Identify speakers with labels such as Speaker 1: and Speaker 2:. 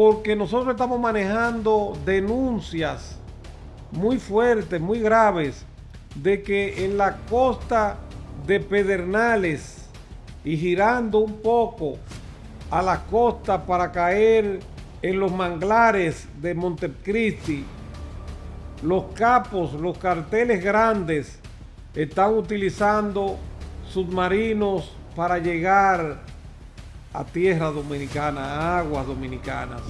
Speaker 1: porque nosotros estamos manejando denuncias muy fuertes, muy graves, de que en la costa de Pedernales y girando un poco a la costa para caer en los manglares de Montecristi, los capos, los carteles grandes están utilizando submarinos para llegar a tierra dominicana, a aguas dominicanas.